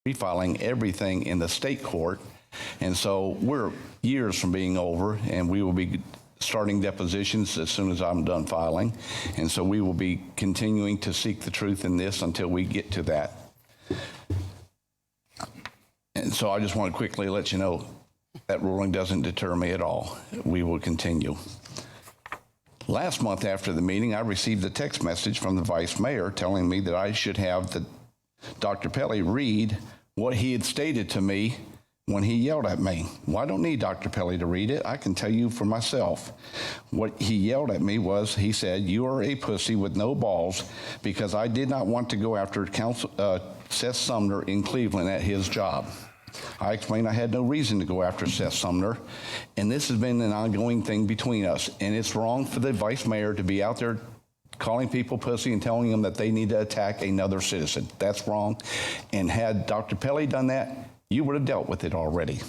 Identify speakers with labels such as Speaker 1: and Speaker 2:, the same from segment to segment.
Speaker 1: refiling everything in the state court. And so we're years from being over, and we will be starting depositions as soon as I'm done filing. And so we will be continuing to seek the truth in this until we get to that. And so I just want to quickly let you know that ruling doesn't deter me at all. We will continue. Last month after the meeting, I received a text message from the vice mayor telling me that I should have Dr. Pelly read what he had stated to me when he yelled at me. Well, I don't need Dr. Pelly to read it. I can tell you for myself. What he yelled at me was, he said, "You are a pussy with no balls," because I did not want to go after Seth Sumner in Cleveland at his job. I explained I had no reason to go after Seth Sumner, and this has been an ongoing thing between us, and it's wrong for the vice mayor to be out there calling people pussy and telling them that they need to attack another citizen. That's wrong, and had Dr. Pelly done that, you would have dealt with it already.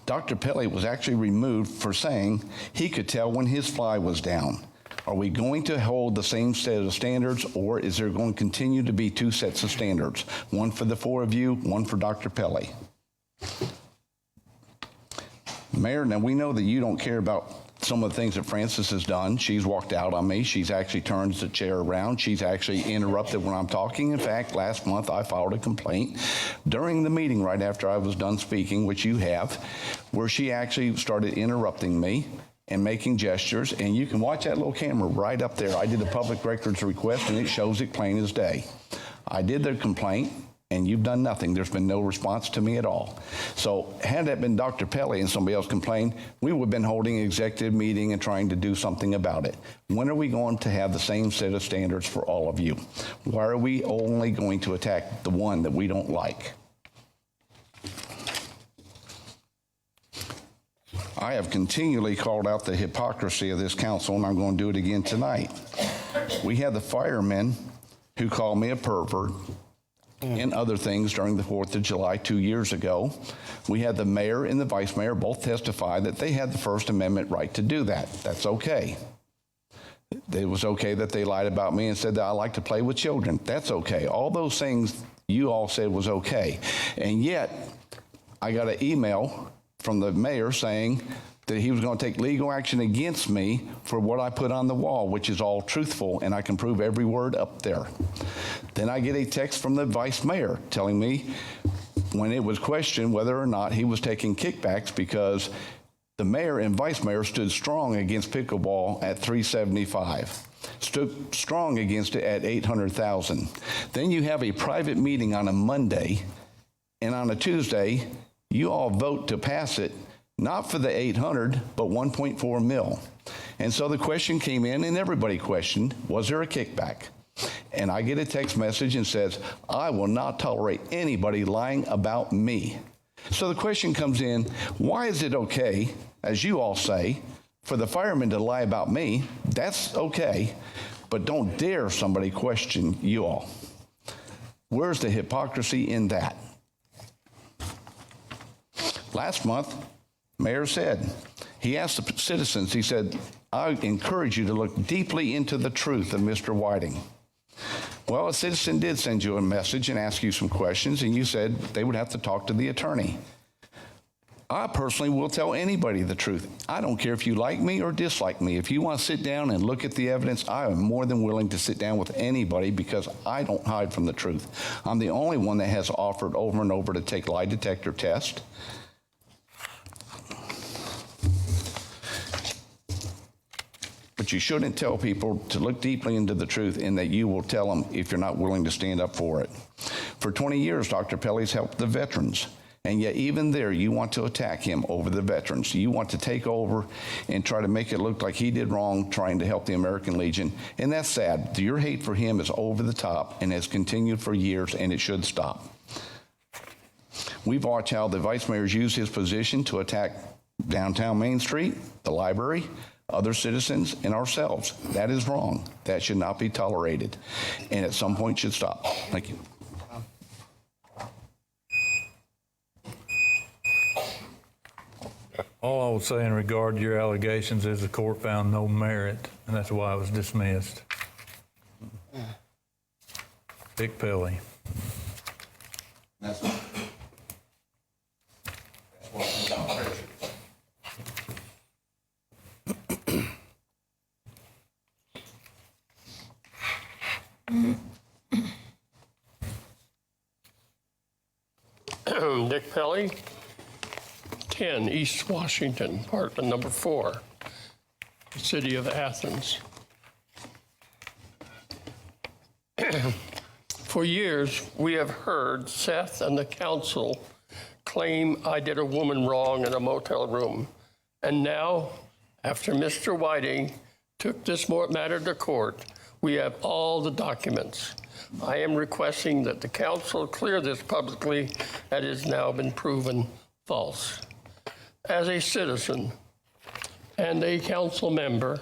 Speaker 1: Dr. Pelly was actually removed for saying he could tell when his fly was down. Are we going to hold the same set of standards, or is there going to continue to be two sets of standards? One for the four of you, one for Dr. Pelly. Mayor, now we know that you don't care about some of the things that Frances has done. She's walked out on me. She's actually turned the chair around. She's actually interrupted when I'm talking. In fact, last month I filed a complaint during the meeting right after I was done speaking, which you have, where she actually started interrupting me and making gestures, and you can watch that little camera right up there. I did a public records request, and it shows it plain as day. I did the complaint, and you've done nothing. There's been no response to me at all. So had that been Dr. Pelly and somebody else complained, we would have been holding an executive meeting and trying to do something about it. When are we going to have the same set of standards for all of you? Why are we only going to attack the one that we don't like? I have continually called out the hypocrisy of this council, and I'm going to do it again tonight. We had the firemen who called me a pervert and other things during the 4th of July 2 years ago. We had the mayor and the vice mayor both testify that they had the First Amendment right to do that. That's okay. It was okay that they lied about me and said that I like to play with children. That's okay. All those things you all said was okay. And yet, I got an email from the mayor saying that he was going to take legal action against me for what I put on the wall, which is all truthful, and I can prove every word up there. Then I get a text from the vice mayor telling me when it was questioned whether or not he was taking kickbacks, because the mayor and vice mayor stood strong against pickleball at $375. Stood strong against it at $800,000. Then you have a private meeting on a Monday, and on a Tuesday, you all vote to pass it, not for the 800, but 1.4 mil. And so the question came in, and everybody questioned, was there a kickback? And I get a text message and says, I will not tolerate anybody lying about me. So the question comes in, why is it okay, as you all say, for the firemen to lie about me? That's okay, but don't dare somebody question you all. Where's the hypocrisy in that? Last month, Mayor said, he asked the citizens, he said, I encourage you to look deeply into the truth of Mr. Whiting. Well, a citizen did send you a message and ask you some questions, and you said they would have to talk to the attorney. I personally will tell anybody the truth. I don't care if you like me or dislike me. If you want to sit down and look at the evidence, I am more than willing to sit down with anybody, because I don't hide from the truth. I'm the only one that has offered over and over to take lie detector tests. But you shouldn't tell people to look deeply into the truth, and that you will tell them if you're not willing to stand up for it. For 20 years, Dr. Pelly's helped the veterans, and yet even there, you want to attack him over the veterans. You want to take over and try to make it look like he did wrong trying to help the American Legion, and that's sad. Your hate for him is over the top and has continued for years, and it should stop. We've watched how the vice mayors use his position to attack downtown Main Street, the library, other citizens, and ourselves. That is wrong. That should not be tolerated, and at some point should stop. Thank you.
Speaker 2: All I would say in regard to your allegations is the court found no merit, and that's why it was dismissed. Dick Pelly.
Speaker 3: Nick Pelly, 10 East Washington, apartment number 4, City of Athens. For years, we have heard Seth and the council claim I did a woman wrong in a motel room. And now, after Mr. Whiting took this matter to court, we have all the documents. I am requesting that the council clear this publicly, as it has now been proven false. As a citizen and a council member,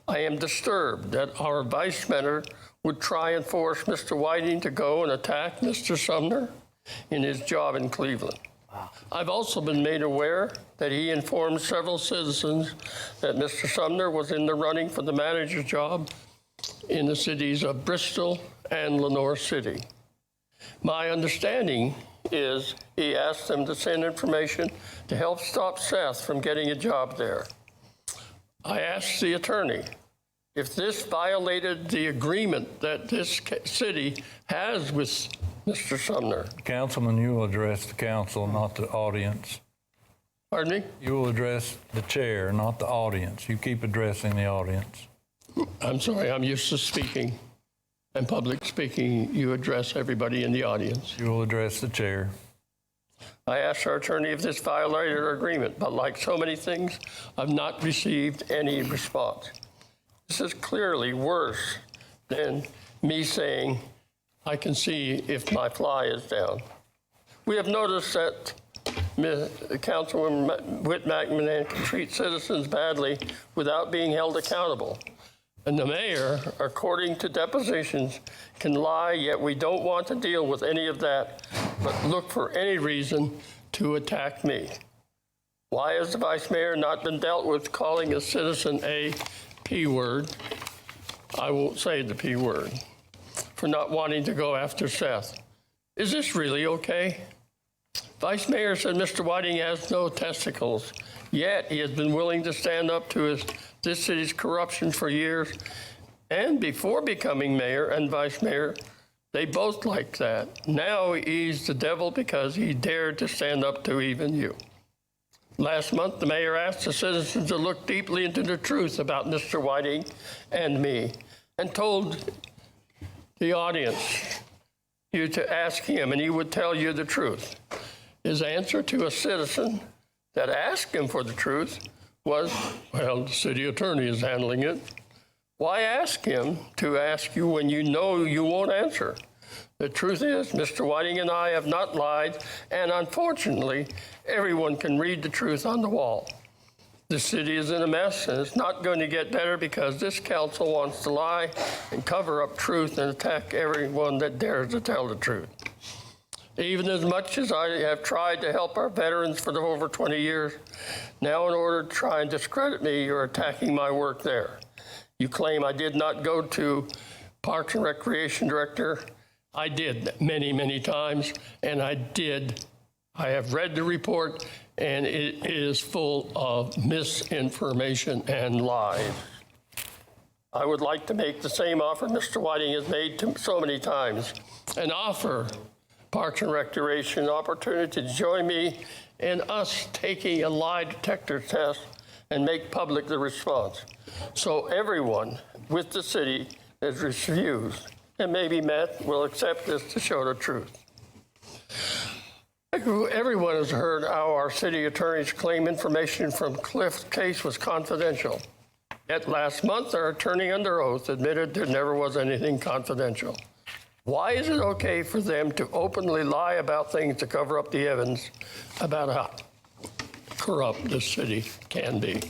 Speaker 3: I am disturbed that our vice mayor would try and force Mr. Whiting to go and attack Mr. Sumner in his job in Cleveland. Wow. I've also been made aware that he informed several citizens that Mr. Sumner was in the running for the manager's job in the cities of Bristol and Lenore City. My understanding is he asked them to send information to help stop Seth from getting a job there. I asked the attorney if this violated the agreement that this city has with Mr. Sumner.
Speaker 2: Councilman, you will address the council, not the audience.
Speaker 3: Pardon me?
Speaker 2: You will address the chair, not the audience. You keep addressing the audience.
Speaker 3: I'm sorry, I'm used to speaking and public speaking. You address everybody in the audience.
Speaker 2: You will address the chair.
Speaker 3: I asked our attorney if this violated our agreement, but like so many things, I've not received any response. This is clearly worse than me saying, I can see if my fly is down. We have noticed that Councilwoman McMinn can treat citizens badly without being held accountable. And the mayor, according to depositions, can lie, yet we don't want to deal with any of that, but look for any reason to attack me. Why has the vice mayor not been dealt with calling a citizen a P word? I won't say the P word, for not wanting to go after Seth. Is this really okay? Vice Mayor said Mr. Whiting has no testicles, yet he has been willing to stand up to this city's corruption for years. And before becoming mayor and vice mayor, they both liked that. Now he's the devil because he dared to stand up to even you. Last month, the mayor asked the citizens to look deeply into the truth about Mr. Whiting and me, and told the audience you to ask him, and he would tell you the truth. His answer to a citizen that asked him for the truth was, well, the city attorney is handling it. Why ask him to ask you when you know you won't answer? The truth is, Mr. Whiting and I have not lied, and unfortunately, everyone can read the truth on the wall. The city is in a mess, and it's not going to get better because this council wants to lie and cover up truth and attack everyone that dares to tell the truth. Even as much as I have tried to help our veterans for over 20 years, now in order to try and discredit me, you're attacking my work there. You claim I did not go to Parks and Recreation Director. I did many, many times, and I did. I have read the report, and it is full of misinformation and lies. I would like to make the same offer Mr. Whiting has made to so many times, and offer Parks and Recreation an opportunity to join me in us taking a lie detector test and make public the response. So everyone with the city that refused and maybe met will accept this to show the truth. Everyone has heard how our city attorneys claim information from Cliff's case was confidential. Yet last month, our attorney under oath admitted there never was anything confidential. Why is it okay for them to openly lie about things to cover up the evidence about how corrupt this city can be?